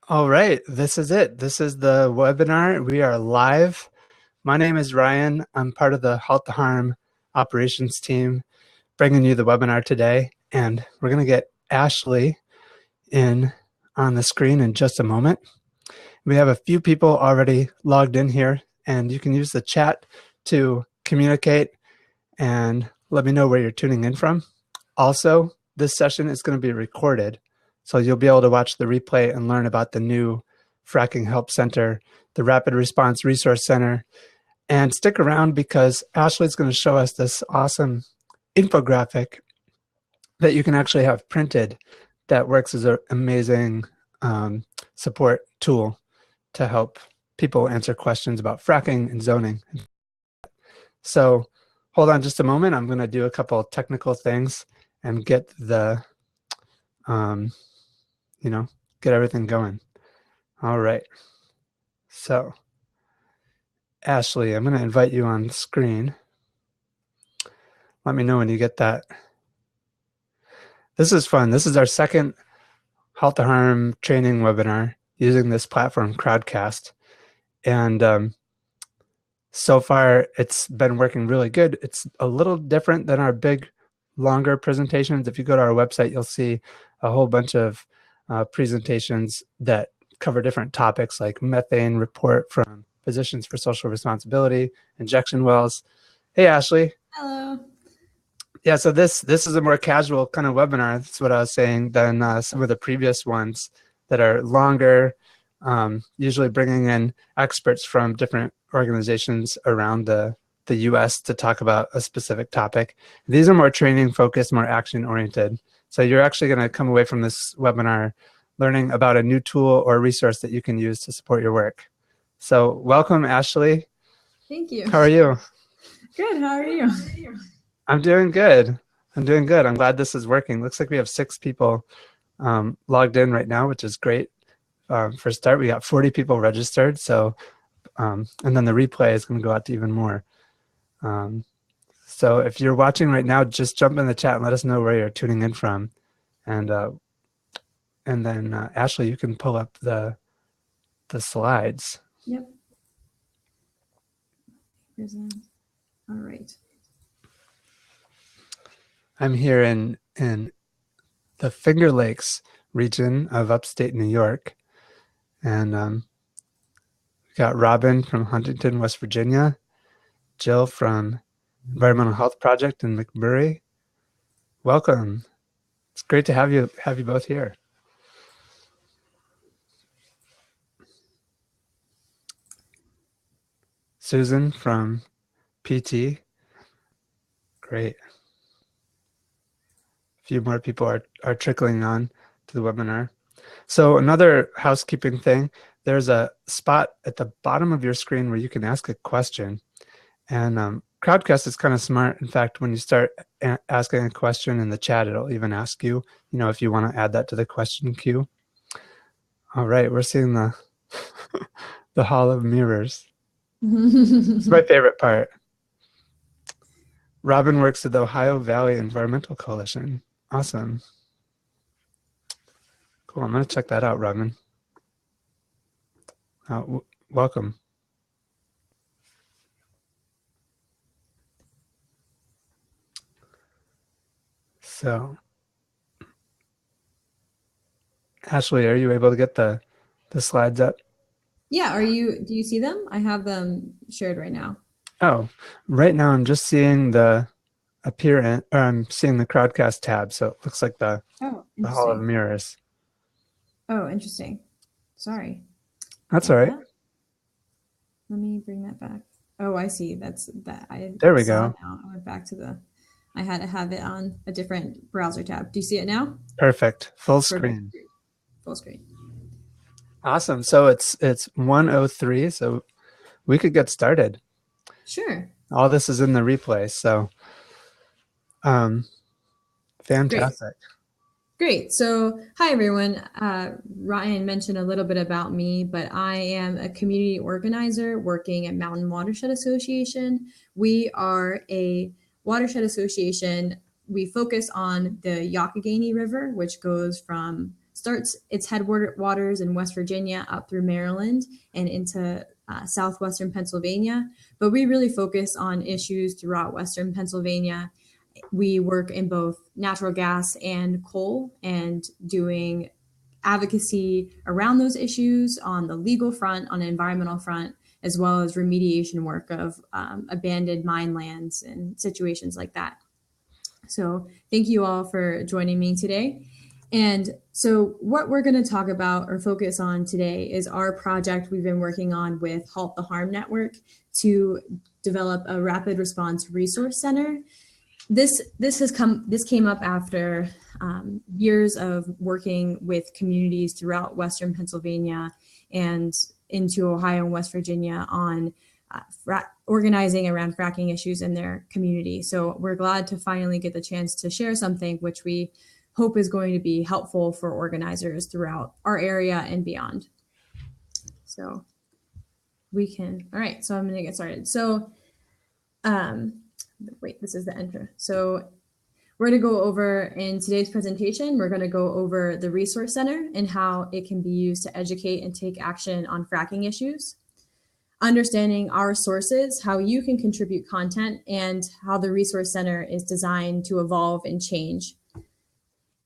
All right, this is it. This is the webinar. We are live. My name is Ryan. I'm part of the Halt to Harm operations team, bringing you the webinar today. And we're going to get Ashley in on the screen in just a moment. We have a few people already logged in here, and you can use the chat to communicate and let me know where you're tuning in from. Also, this session is going to be recorded, so you'll be able to watch the replay and learn about the new Fracking Help Center, the Rapid Response Resource Center, and stick around because Ashley's going to show us this awesome infographic that you can actually have printed that works as an amazing support tool to help people answer questions about fracking and zoning. So hold on just a moment. I'm going to do a couple of technical things and get the, get everything going. All right. So Ashley, I'm going to invite you on screen. Let me know when you get that. This is fun. This is our second Halt to Harm training webinar using this platform, Crowdcast. And so far, it's been working really good. It's a little different than our big, longer presentations. If you go to our website, you'll see a whole bunch of presentations that cover different topics like methane report from Physicians for Social Responsibility, injection wells. Hey, Ashley. Hello. Yeah, so this is a more casual kind of webinar, that's what I was saying, than some of the previous ones that are longer, usually bringing in experts from different organizations around the US to talk about a specific topic. These are more training focused, more action oriented. So you're actually going to come away from this webinar learning about a new tool or resource that you can use to support your work. So welcome, Ashley. Thank you. How are you? Good. How are you? I'm doing good. I'm doing good. I'm glad this is working. Looks like we have 6 people logged in right now, which is great. For a start, we got 40 people registered. So, and then the replay is going to go out to even more. So if you're watching right now, just jump in the chat and let us know where you're tuning in from. And then Ashley, you can pull up the slides. Yep. All right. I'm here in the Finger Lakes region of upstate New York. And we got Robin from Huntington, West Virginia, Jill from Environmental Health Project in McMurray. Welcome. It's great to have you both here. Susan from PT. Great. A few more people are trickling on to the webinar. So another housekeeping thing, there's a spot at the bottom of your screen where you can ask a question. And Crowdcast is kind of smart. In fact, when you start asking a question in the chat, it'll even ask you, if you want to add that to the question queue. All right, we're seeing the the Hall of Mirrors. It's my favorite part. Robin works at the Ohio Valley Environmental Coalition. Awesome. Cool. I'm going to check that out, Robin. Welcome. So, Ashley, are you able to get the slides up? Yeah. Do you see them? I have them shared right now. Oh, right now I'm just seeing the I'm seeing the Crowdcast tab. So it looks like the Hall of Mirrors. Oh, interesting. Sorry. That's all right. Let me bring that back. Oh, I see. That's that. There we go. Now. I went back to I had to have it on a different browser tab. Do you see it now? Perfect. Full screen. Full screen. Awesome. So it's 1:03. So we could get started. Sure. All this is in the replay. So, fantastic. Great. So, hi, everyone. Ryan mentioned a little bit about me, but I am a community organizer working at Mountain Watershed Association. We are a watershed association. We focus on the Youghiogheny River, which goes from starts its headwaters in West Virginia up through Maryland and into southwestern Pennsylvania. But we really focus on issues throughout Western Pennsylvania. We work in both natural gas and coal and doing advocacy around those issues on the legal front, on the environmental front, as well as remediation work of abandoned mine lands and situations like that. So thank you all for joining me today. And so what we're going to talk about or focus on today is our project we've been working on with Halt the Harm Network to develop a rapid response resource center. This came up after years of working with communities throughout Western Pennsylvania and into Ohio and West Virginia on organizing around fracking issues in their community. So we're glad to finally get the chance to share something which we hope is going to be helpful for organizers throughout our area and beyond. So all right, so I'm gonna get started. So wait, this is the intro. So we're going to go over in today's presentation, we're going to go over the Resource Center and how it can be used to educate and take action on fracking issues, understanding our sources, how you can contribute content, and how the Resource Center is designed to evolve and change.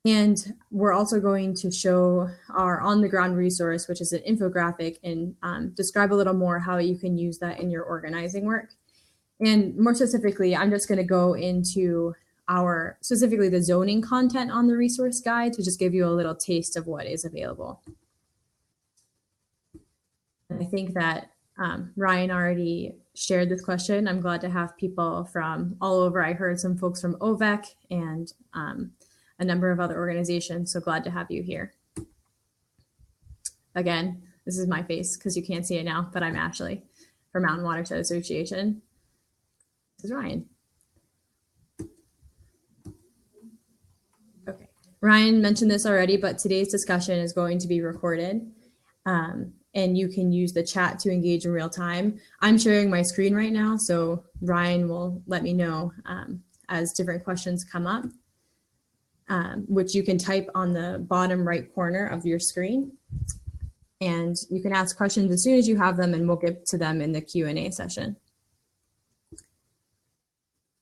And we're also going to show our on-the-ground resource, which is an infographic, and describe a little more how you can use that in your organizing work. And more specifically, I'm just going to go into specifically the zoning content on the resource guide to just give you a little taste of what is available. And I think that Ryan already shared this question. I'm glad to have people from all over. I heard some folks from OVEC and a number of other organizations, so glad to have you here. Again, this is my face because you can't see it now, but I'm Ashley from Mountain Watershed Association. This is Ryan. Okay, Ryan mentioned this already, but today's discussion is going to be recorded. And you can use the chat to engage in real time. I'm sharing my screen right now, so Ryan will let me know as different questions come up, which you can type on the bottom right corner of your screen. And you can ask questions as soon as you have them, and we'll get to them in the Q&A session.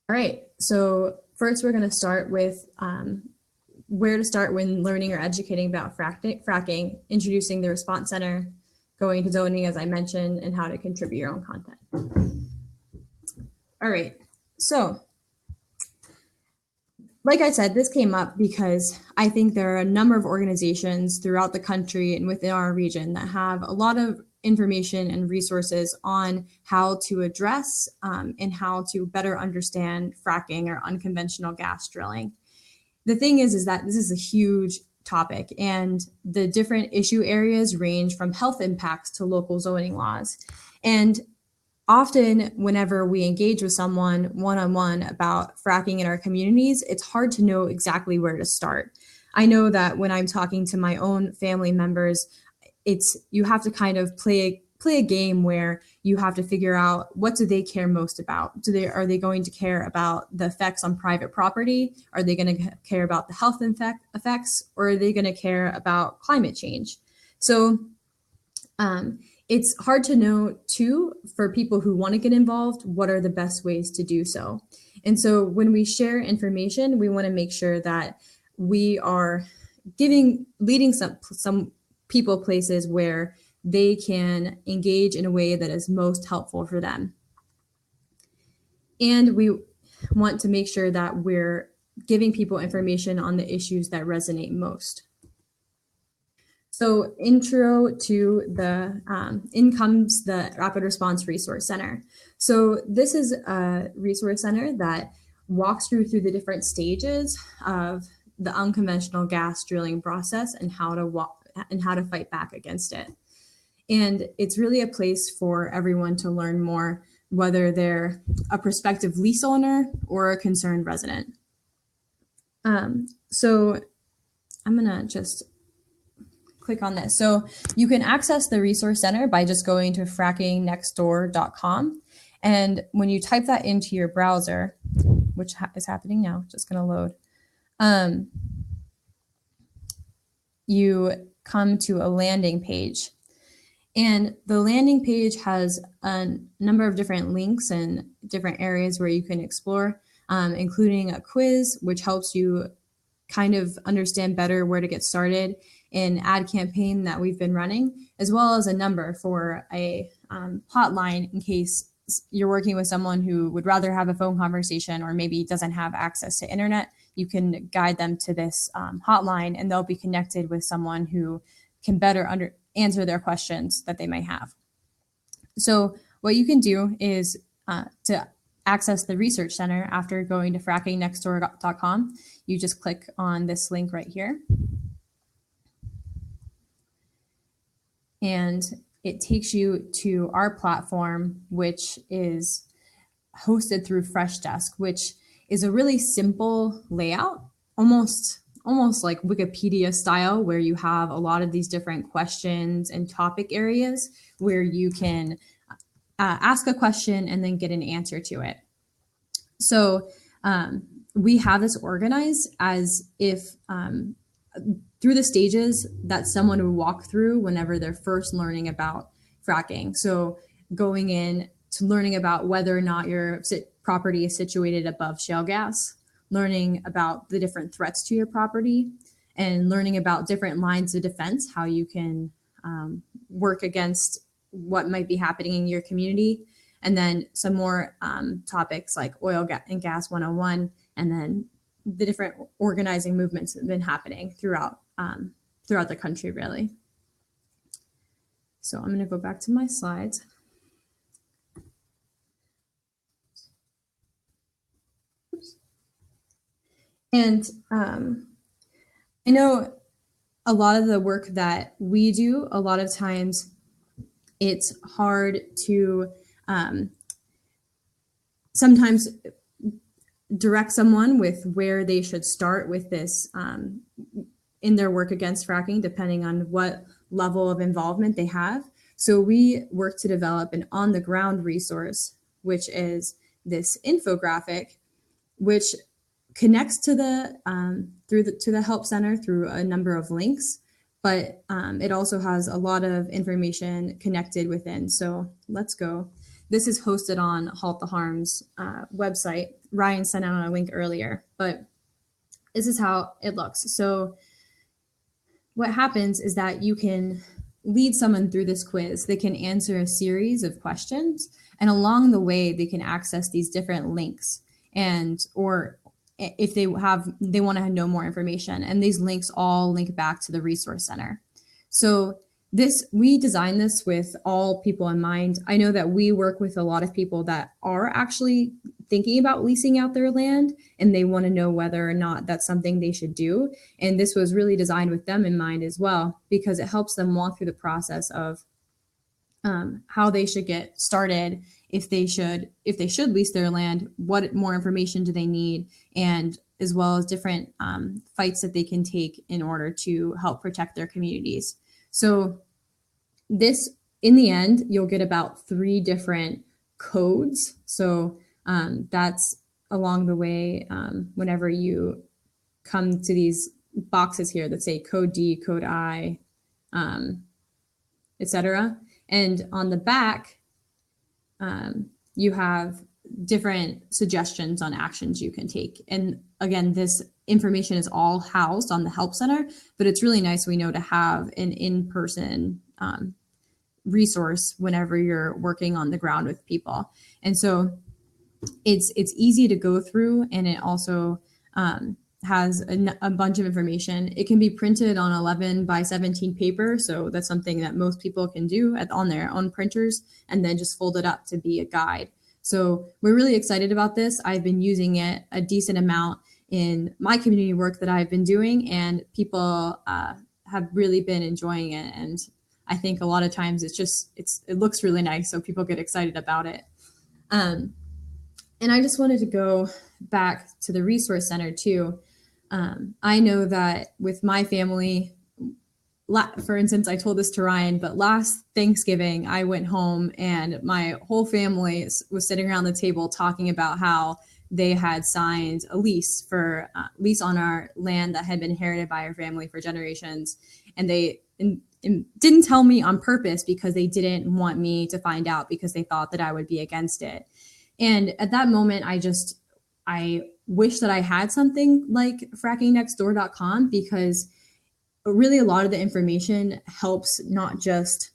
All right, so first we're going to start with where to start when learning or educating about fracking, introducing the response center, going to zoning, as I mentioned, and how to contribute your own content. All right, so like I said, this came up because I think there are a number of organizations throughout the country and within our region that have a lot of information and resources on how to address and how to better understand fracking or unconventional gas drilling. The thing is that this is a huge topic, and the different issue areas range from health impacts to local zoning laws. And often whenever we engage with someone one-on-one about fracking in our communities, it's hard to know exactly where to start. I know that when I'm talking to my own family members, you have to kind of play a game where you have to figure out what do they care most about. Are they going to care about the effects on private property? Are they going to care about the health effects, or are they going to care about climate change? So it's hard to know too, for people who want to get involved, what are the best ways to do so. And so when we share information, we want to make sure that we are leading some people places where they can engage in a way that is most helpful for them. And we want to make sure that we're giving people information on the issues that resonate most. So intro to in comes the Rapid Response Resource Center. So this is a resource center that walks through the different stages of the unconventional gas drilling process and how to fight back against it. And it's really a place for everyone to learn more, whether they're a prospective lease owner or a concerned resident. So I'm gonna just click on this. So you can access the Resource Center by just going to frackingnextdoor.com. And when you type that into your browser, which is happening now, just gonna load. you come to a landing page. And the landing page has a number of different links and different areas where you can explore, including a quiz, which helps you kind of understand better where to get started in ad campaign that we've been running, as well as a number for a hotline in case you're working with someone who would rather have a phone conversation or maybe doesn't have access to internet. You can guide them to this hotline, and they'll be connected with someone who can better answer their questions that they might have. So what you can do is to access the Research Center after going to frackingnextdoor.com, you just click on this link right here. And it takes you to our platform, which is hosted through Freshdesk, which is a really simple layout, almost like Wikipedia style, where you have a lot of these different questions and topic areas where you can ask a question and then get an answer to it. So we have this organized as if through the stages that someone would walk through whenever they're first learning about fracking. So going in to learning about whether or not your property is situated above shale gas, learning about the different threats to your property, and learning about different lines of defense, how you can work against what might be happening in your community, and then some more topics like oil and gas 101, and then the different organizing movements that have been happening throughout the country, really. So I'm going to go back to my slides. And I know a lot of the work that we do, a lot of times it's hard to sometimes direct someone with where they should start with this in their work against fracking, depending on what level of involvement they have. So we work to develop an on-the-ground resource, which is this infographic, which connects to the to the Help Center through a number of links, but it also has a lot of information connected within. So let's go. This is hosted on Halt the Harm's website. Ryan sent out a link earlier, but this is how it looks. So what happens is that you can lead someone through this quiz. They can answer a series of questions, and along the way, they can access these different links, and or if they want to know more information, and these links all link back to the Resource Center. So we designed this with all people in mind. I know that we work with a lot of people that are actually thinking about leasing out their land, and they want to know whether or not that's something they should do. And this was really designed with them in mind as well, because it helps them walk through the process of how they should get started, if they should lease their land, what more information do they need, and as well as different fights that they can take in order to help protect their communities. So this, in the end, you'll get about 3 different codes. So that's along the way whenever you come to these boxes here that say code D, code I, etc. And on the back, you have different suggestions on actions you can take. And again, this information is all housed on the Help Center, but it's really nice, we know, to have an in-person resource whenever you're working on the ground with people. And so it's easy to go through, and it also has a bunch of information. It can be printed on 11 by 17 paper, so that's something that most people can do on their own printers, and then just fold it up to be a guide. So we're really excited about this. I've been using it a decent amount in my community work that I've been doing, and people have really been enjoying it. And I think a lot of times it looks really nice, so people get excited about it. And I just wanted to go back to the Resource Center too. I know that with my family, for instance, I told this to Ryan, but last Thanksgiving, I went home and my whole family was sitting around the table talking about how they had signed a lease for lease on our land that had been inherited by our family for generations, and they didn't tell me on purpose because they didn't want me to find out, because they thought that I would be against it. And at that moment, I wish that I had something like frackingnextdoor.com, because really a lot of the information helps not just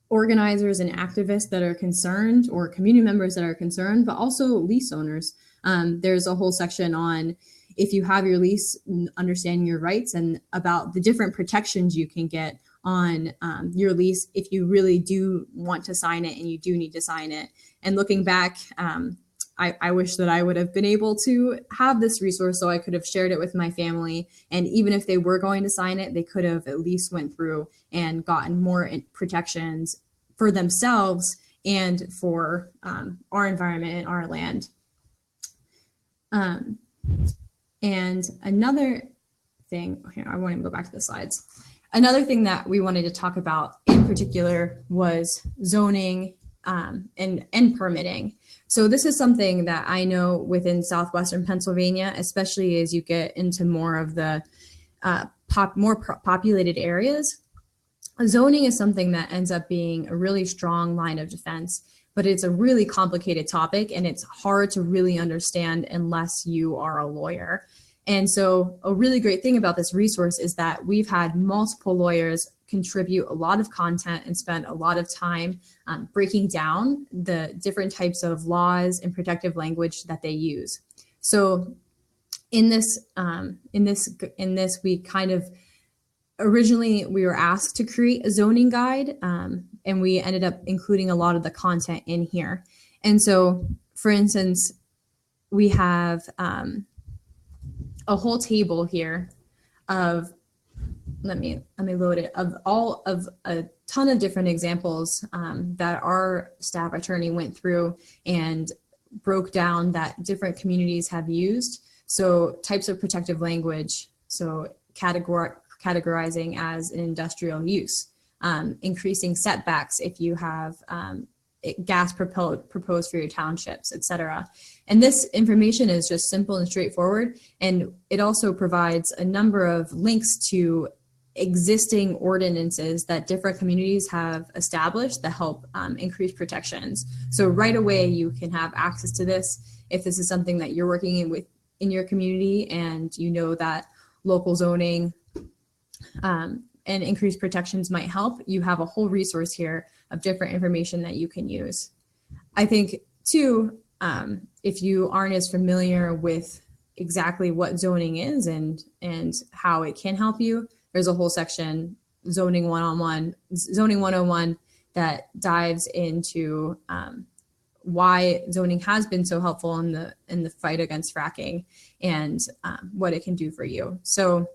organizers and activists that are concerned, or community members that are concerned, but also lease owners. There's a whole section on, if you have your lease, understanding your rights, and about the different protections you can get on your lease if you really do want to sign it and you do need to sign it. And looking back, I wish that I would have been able to have this resource so I could have shared it with my family. And even if they were going to sign it, they could have at least went through and gotten more protections for themselves and for our environment and our land. And another thing, here, I want to go back to the slides. Another thing that we wanted to talk about in particular was zoning and permitting. So this is something that I know within southwestern Pennsylvania, especially as you get into more of the populated areas, zoning is something that ends up being a really strong line of defense, but it's a really complicated topic, and it's hard to really understand unless you are a lawyer. And so a really great thing about this resource is that we've had multiple lawyers contribute a lot of content and spend a lot of time breaking down the different types of laws and protective language that they use. So in this, we kind of, originally we were asked to create a zoning guide, and we ended up including a lot of the content in here. And so, for instance, we have a whole table here of, let me load it, of all of a ton of different examples that our staff attorney went through and broke down that different communities have used. So types of protective language, so categorizing as an industrial use, increasing setbacks if you have gas proposed for your townships, etc. And this information is just simple and straightforward, and it also provides a number of links to existing ordinances that different communities have established that help increase protections. So right away you can have access to this if this is something that you're working in your community, and you know that local zoning and increased protections might help. You have a whole resource here of different information that you can use. I think too, if you aren't as familiar with exactly what zoning is and how it can help you, there's a whole section, Zoning 101, that dives into why zoning has been so helpful in the fight against fracking, and what it can do for you. So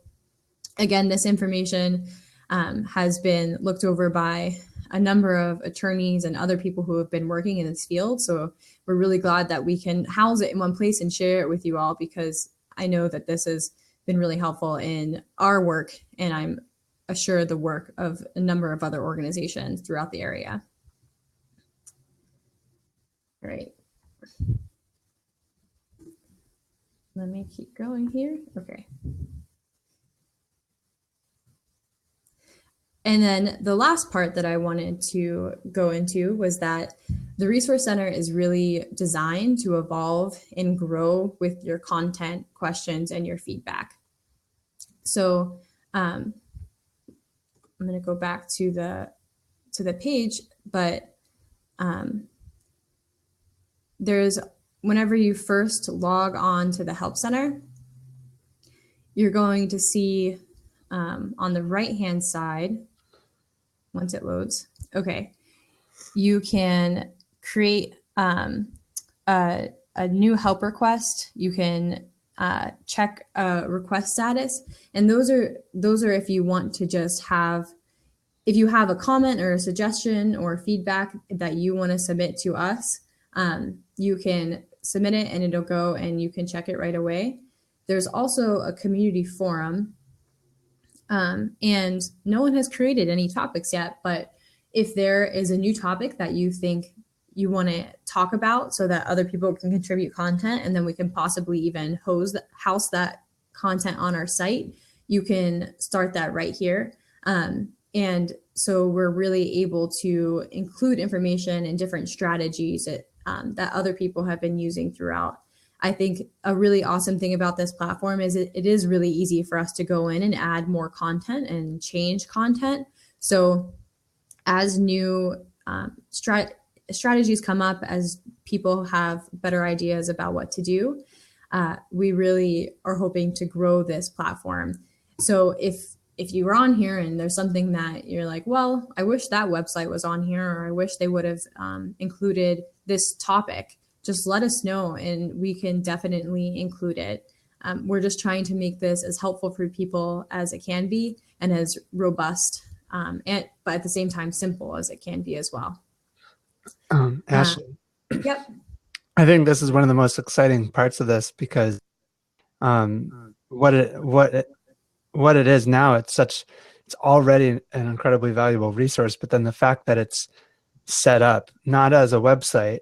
again, this information has been looked over by a number of attorneys and other people who have been working in this field. So we're really glad that we can house it in one place and share it with you all, because I know that this has been really helpful in our work, and I'm assured the work of a number of other organizations throughout the area. All right. Let me keep going here. Okay. And then the last part that I wanted to go into was that the Resource Center is really designed to evolve and grow with your content, questions, and your feedback. So I'm going to go back to the page, but there's, whenever you first log on to the Help Center, you're going to see on the right-hand side, once it loads, okay, you can create a new help request. You can check a request status, and those are if you want to just have, if you have a comment or a suggestion or feedback that you want to submit to us, you can submit it and it'll go and you can check it right away. There's also a community forum, and no one has created any topics yet, but if there is a new topic that you think you want to talk about so that other people can contribute content, and then we can possibly even house that content on our site, you can start that right here. And so we're really able to include information and different strategies that other people have been using throughout. I think a really awesome thing about this platform is it is really easy for us to go in and add more content and change content. So as new strategies come up, as people have better ideas about what to do, we really are hoping to grow this platform. So if you were on here and there's something that you're like, well, I wish that website was on here, or I wish they would have included this topic, just let us know and we can definitely include it. We're just trying to make this as helpful for people as it can be, and as robust, but at the same time simple as it can be as well. Ashley, Yep. I think this is one of the most exciting parts of this, because what it is now, it's already an incredibly valuable resource. But then the fact that it's set up not as a website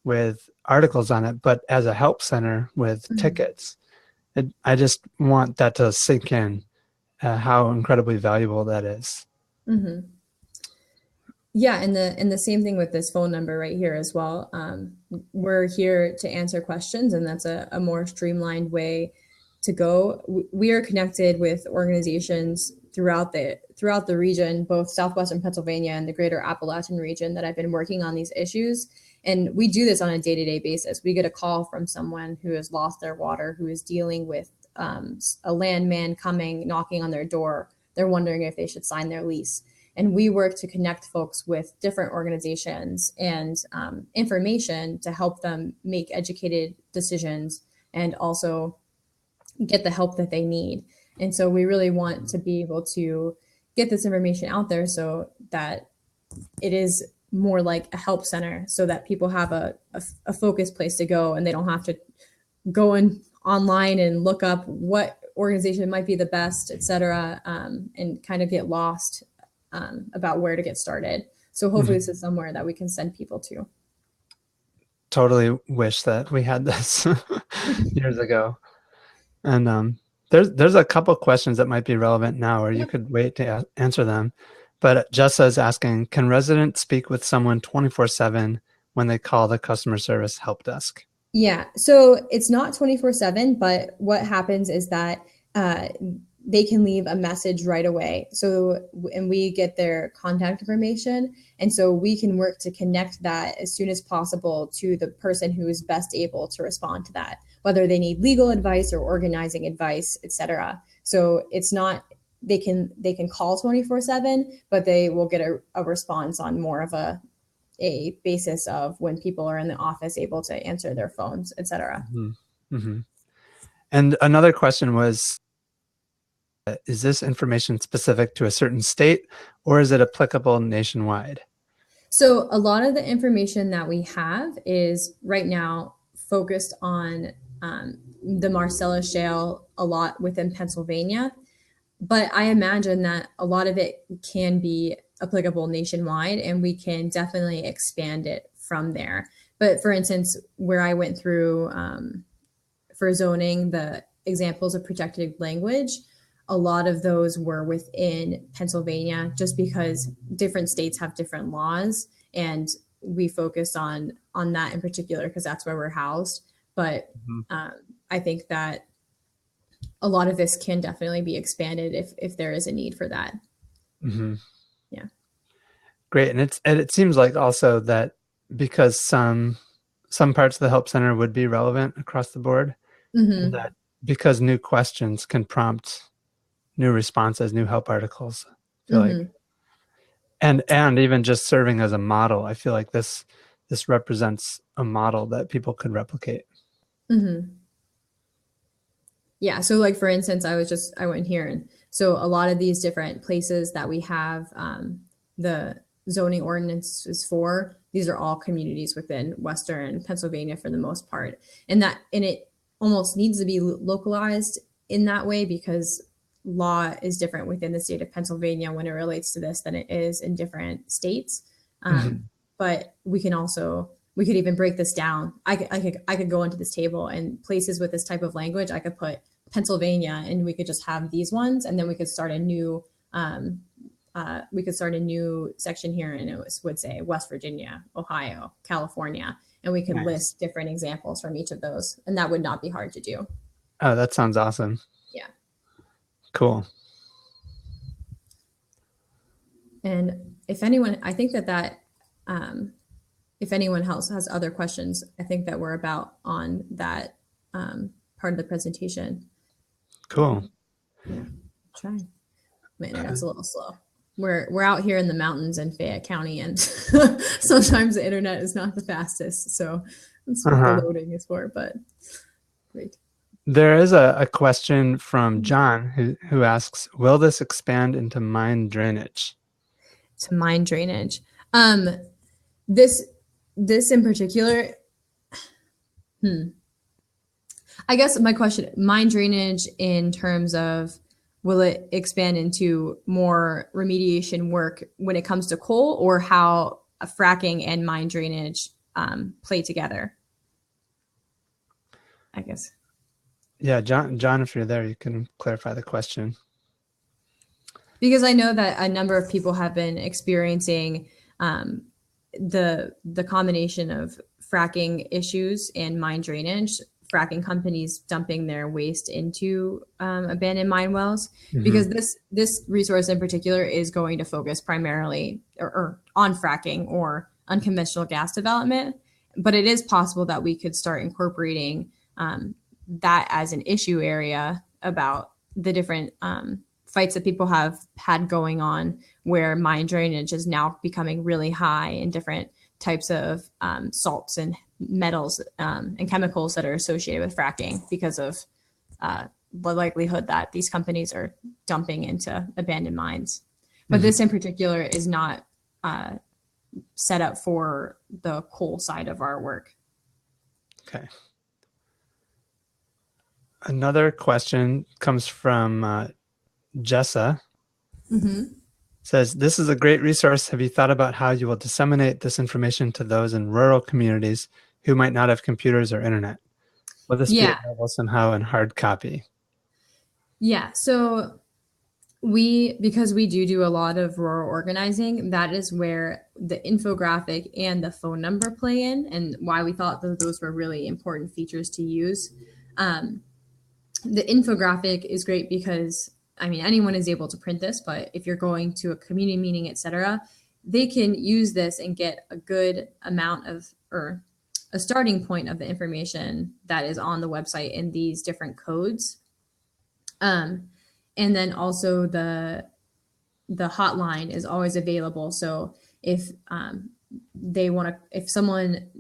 with articles on it, but as a help center with tickets, I just want that to sink in, how incredibly valuable that is. Mm-hmm. Yeah, and the same thing with this phone number right here as well. We're here to answer questions, and that's a more streamlined way to go. We are connected with organizations throughout the region, both Southwestern Pennsylvania and the greater Appalachian region, that have been working on these issues. And we do this on a day-to-day basis. We get a call from someone who has lost their water, who is dealing with a landman coming, knocking on their door. They're wondering if they should sign their lease. And we work to connect folks with different organizations and information to help them make educated decisions and also get the help that they need. And so we really want to be able to get this information out there so that it is more like a help center, so that people have a focused place to go and they don't have to go online and look up what organization might be the best, et cetera, and kind of get lost about where to get started. So hopefully this is somewhere that we can send people to. Totally wish that we had this years ago. And there's a couple questions that might be relevant now, or you could wait to answer them. But Jessa is asking, can residents speak with someone 24/7 when they call the customer service help desk? Yeah, so it's not 24/7, but what happens is that they can leave a message right away. So, and we get their contact information. And so we can work to connect that as soon as possible to the person who is best able to respond to that, whether they need legal advice or organizing advice, et cetera. So it's not, they can call 24/7, but they will get a response on more of a basis of when people are in the office able to answer their phones, et cetera. And another question was, is this information specific to a certain state, or is it applicable nationwide? So a lot of the information that we have is right now focused on the Marcellus Shale, a lot within Pennsylvania. But I imagine that a lot of it can be applicable nationwide, and we can definitely expand it from there. But for instance, where I went through for zoning, the examples of protected language, a lot of those were within Pennsylvania, just because different states have different laws, and we focused on that in particular because that's where we're housed. But I think that a lot of this can definitely be expanded if there is a need for that. Yeah. Great. And it seems like also that because some parts of the help center would be relevant across the board, and that because new questions can prompt new responses, new help articles, I feel like. And even just serving as a model, I feel like this represents a model that people could replicate. Yeah. So like, for instance, I went here, and so a lot of these different places that we have the zoning ordinances for, these are all communities within Western Pennsylvania for the most part. And it almost needs to be localized in that way, because law is different within the state of Pennsylvania when it relates to this than it is in different states. but we could even break this down. I could go into this table, and places with this type of language, I could put Pennsylvania, and we could just have these ones, and then we could start a new section here, and it would say West Virginia, Ohio, California, and we could Nice. list different examples from each of those, and that would not be hard to do. Oh, that sounds awesome. Yeah. Cool. And if anyone, I think if anyone else has other questions, I think that we're about on that part of the presentation. Cool. Yeah, try. My internet's a little slow. We're out here in the mountains in Fayette County, and sometimes the internet is not the fastest. So that's what the loading is for. But great. There is a question from John who asks, will this expand into mine drainage? To mine drainage. This in particular, I guess my question, mine drainage in terms of, will it expand into more remediation work when it comes to coal, or how fracking and mine drainage play together? I guess. Yeah, John, if you're there, you can clarify the question. Because I know that a number of people have been experiencing the combination of fracking issues and mine drainage, fracking companies dumping their waste into abandoned mine wells, because this resource in particular is going to focus primarily or on fracking or unconventional gas development. But it is possible that we could start incorporating that as an issue area about the different fights that people have had going on, where mine drainage is now becoming really high in different types of salts and metals and chemicals that are associated with fracking, because of the likelihood that these companies are dumping into abandoned mines. But this in particular is not set up for the coal side of our work. Okay. Another question comes from Jessa. Says, this is a great resource. Have you thought about how you will disseminate this information to those in rural communities who might not have computers or internet? Will this be available somehow in hard copy? Yeah, so because we do a lot of rural organizing, that is where the infographic and the phone number play in, and why we thought that those were really important features to use. The infographic is great because, I mean, anyone is able to print this, but if you're going to a community meeting, etc., they can use this and get a good amount of, or a starting point of the information that is on the website in these different codes. And then also the hotline is always available. So if if someone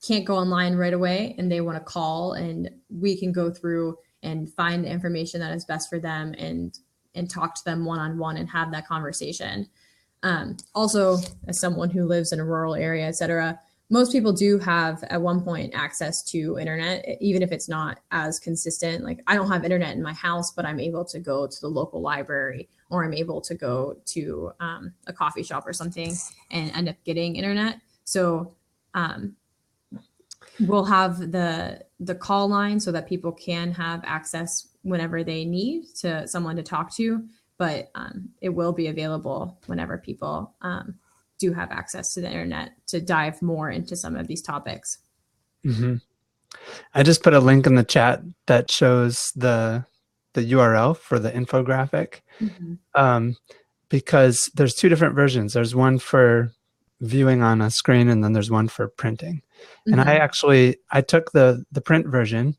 can't go online right away and they want to call, and we can go through and find the information that is best for them and talk to them one-on-one and have that conversation. Also, as someone who lives in a rural area, etc., most people do have at one point access to internet, even if it's not as consistent. Like, I don't have internet in my house, but I'm able to go to the local library, or I'm able to go to a coffee shop or something and end up getting internet. So we'll have the call line so that people can have access whenever they need to someone to talk to, but it will be available whenever people do have access to the internet to dive more into some of these topics. I just put a link in the chat that shows the URL for the infographic, because there's two different versions. There's one for viewing on a screen, and then there's one for printing. And I took the print version,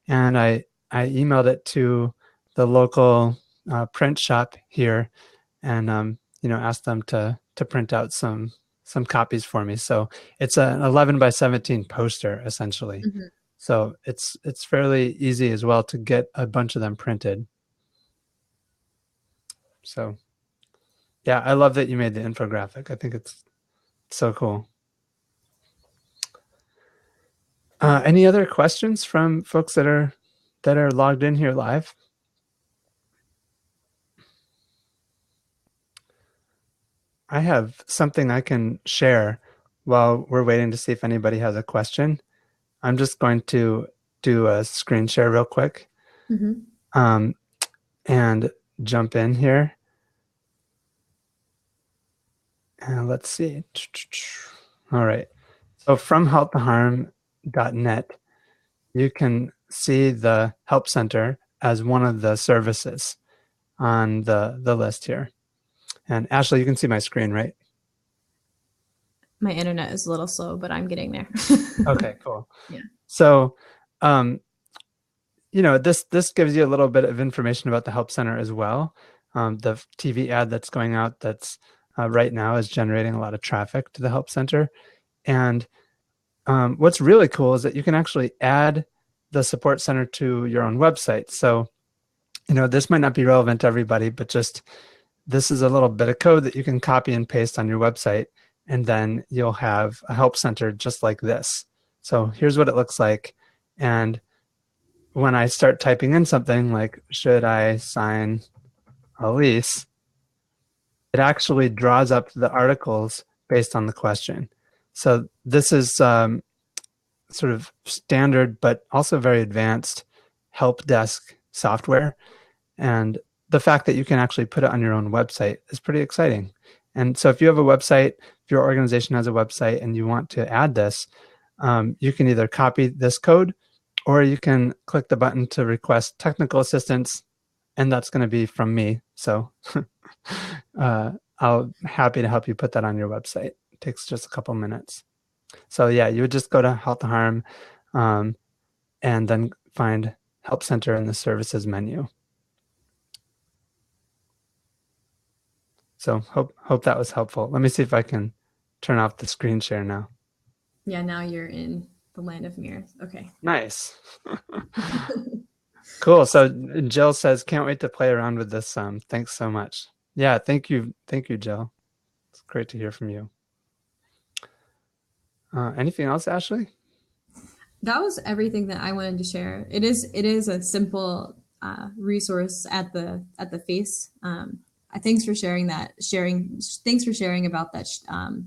and I emailed it to the local print shop here, and asked them to print out some copies for me. So it's an 11 by 17 poster essentially. So it's fairly easy as well to get a bunch of them printed. So yeah, I love that you made the infographic. I think it's so cool. Any other questions from folks that are logged in here live? I have something I can share while we're waiting to see if anybody has a question, I'm just going to do a screen share real quick Mm-hmm. um, and jump in here. And let's see. All right. So from halttheharm.net, you can see the Help Center as one of the services on the list here. And Ashley, you can see my screen, right? My internet is a little slow, but I'm getting there. Okay, cool. Yeah. So, this gives you a little bit of information about the Help Center as well. The TV ad that's going out that's right now is generating a lot of traffic to the Help Center. And what's really cool is that you can actually add the support center to your own website. So, this might not be relevant to everybody, but just this is a little bit of code that you can copy and paste on your website, and then you'll have a help center just like this. So here's what it looks like. And when I start typing in something like, should I sign a lease? It actually draws up the articles based on the question. So this is sort of standard, but also very advanced help desk software. And the fact that you can actually put it on your own website is pretty exciting. And so if you have a website, if your organization has a website and you want to add this, you can either copy this code or you can click the button to request technical assistance, and that's going to be from me. So I'll happy to help you put that on your website. It takes just a couple minutes. So yeah, you would just go to Halt the Harm and then find Help Center in the services menu. So hope that was helpful. Let me see if I can turn off the screen share now. Yeah, now you're in the land of mirrors. Okay. Nice. Cool. So Jill says, can't wait to play around with this. Thanks so much. Yeah, thank you. Thank you, Jill. It's great to hear from you. Anything else, Ashley? That was everything that I wanted to share. It is a simple resource at the face. Thanks for sharing that. Thanks for sharing about that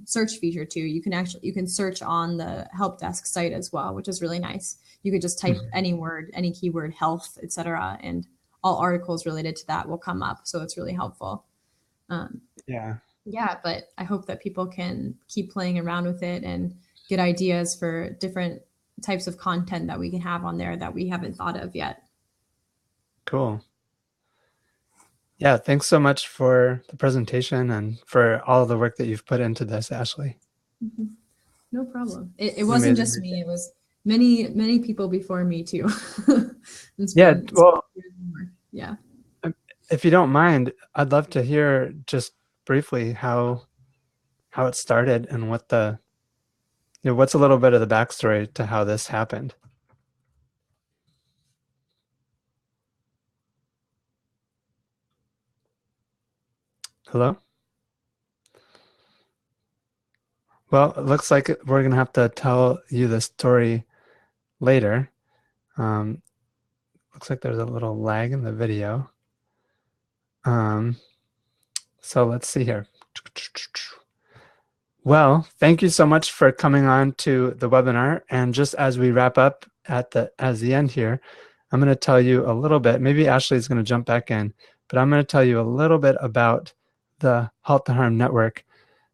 search feature too. You can search on the help desk site as well, which is really nice. You could just type any word, any keyword, health, etc., and all articles related to that will come up. So it's really helpful. Yeah. Yeah, but I hope that people can keep playing around with it and get ideas for different types of content that we can have on there that we haven't thought of yet. Cool. Yeah, thanks so much for the presentation and for all the work that you've put into this, Ashley. Mm-hmm. No problem. It wasn't just me. It was many people before me too. Yeah, well, yeah. if you don't mind, I'd love to hear just briefly how it started and what's a little bit of the backstory to how this happened. Hello? Well, it looks like we're going to have to tell you the story later. Looks like there's a little lag in the video. So let's see here. Well, thank you so much for coming on to the webinar. And just as we wrap up at the end here, I'm going to tell you a little bit. Maybe Ashley's going to jump back in, but I'm going to tell you a little bit about the Halt the Harm Network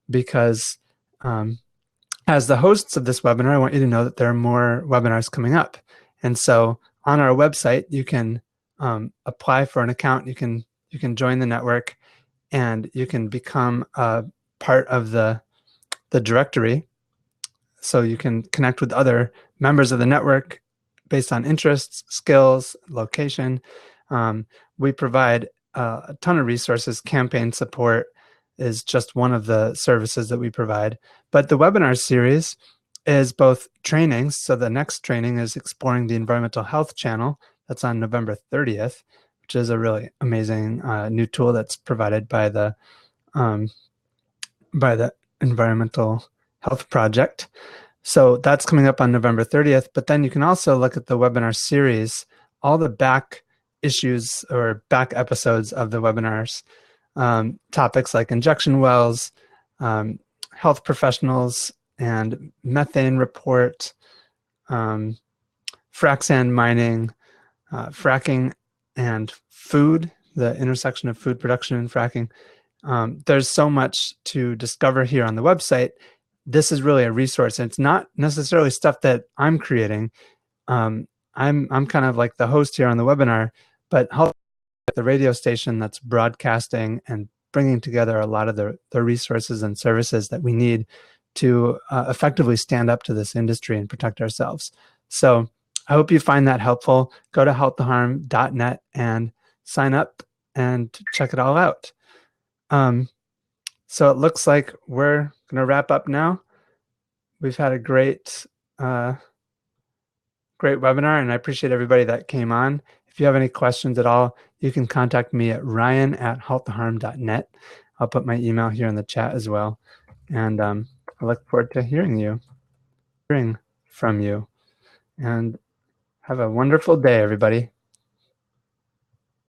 because as the hosts of this webinar, I want you to know that there are more webinars coming up. And so on our website, you can apply for an account. You can join the network, and you can become a part of the directory. So you can connect with other members of the network based on interests, skills, location. We provide a ton of resources. Campaign support is just one of the services that we provide. But the webinar series is both trainings. So the next training is Exploring the Environmental Health Channel. That's on November 30th, which is a really amazing new tool that's provided by the Environmental Health Project. So that's coming up on November 30th. But then you can also look at the webinar series, all the back issues or back episodes of the webinars, topics like injection wells, health professionals and methane report, frac sand mining, fracking and food, the intersection of food production and fracking. There's so much to discover here on the website. This is really a resource, and it's not necessarily stuff that I'm creating. I'm kind of like the host here on the webinar, but Halt, the radio station that's broadcasting and bringing together a lot of the resources and services that we need to effectively stand up to this industry and protect ourselves. So I hope you find that helpful. Go to halttheharm.net and sign up and check it all out. So it looks like we're going to wrap up now. We've had a great webinar, and I appreciate everybody that came on. If you have any questions at all, you can contact me at ryan@halttheharm.net. I'll put my email here in the chat as well. And I look forward to hearing from you. And have a wonderful day, everybody.